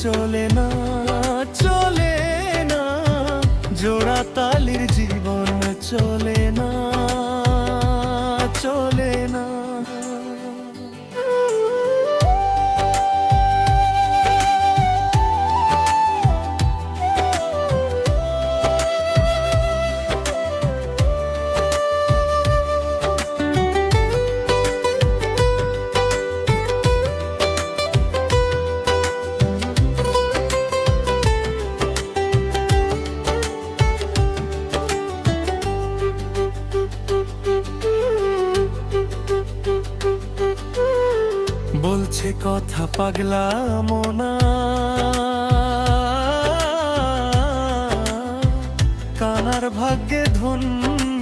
চলে না, চলে না, জোড়া তালির জীবন চলে না, চলে না। বলছে কথা পাগলা মনা, কানার ভাগ্যে ধন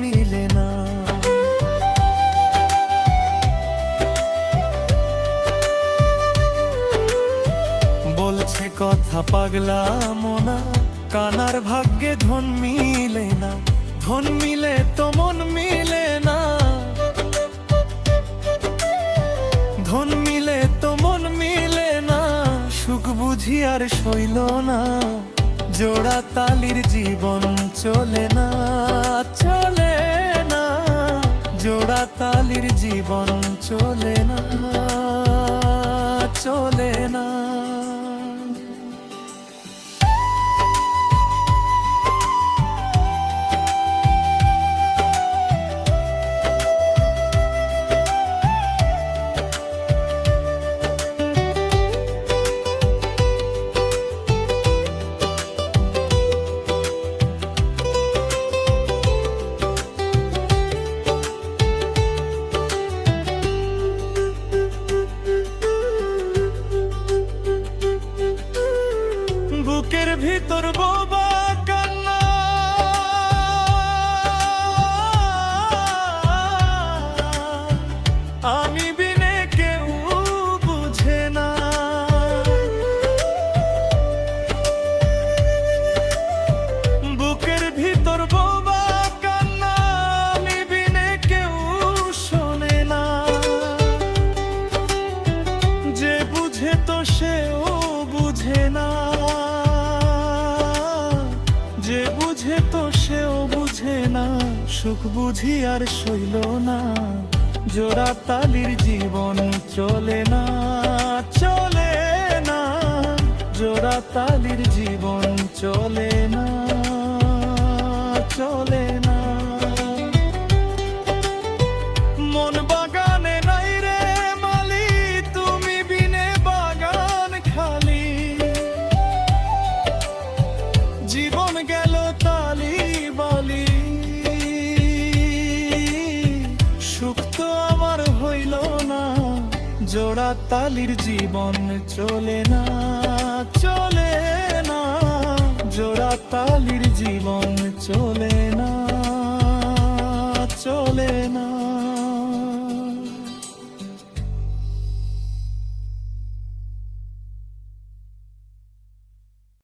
মিলে না। বলছে কথা পাগলা মনা, কানার ভাগ্যে ধন মিলে না। ধন মিলে তো মন মিলে না, ধন মিলে তো মন মিলে না। সুখ বুঝি আর সইল না, জোড়া তালির জীবন চলে না, চলে না, জোড়া তালির জীবন চলে না, চলে না। বুকের ভিতর বোবা কান্না, আমি বিনে কেউ বুঝে না। বুকের ভিতর বোবা কান্না, আমি বিনে কেউ শোনে না। যে বুঝে তো সেও বুঝে না, যে বুঝে তো সেও বুঝে না। সুখ বুঝি আর সইল না, জোড়া তালির জীবন চলে না, চলে না, জোড়া তালির জীবন চলে না, চলে না। মন বাগানে নাই রে মালি, তুমি বিনে বাগান খালি। জীবন গেল তালি বালি, সুখ তো আমার হইল না, জোড়া তালির জীবন চলে না, চলে না, জোড়া তালির জীবন চলে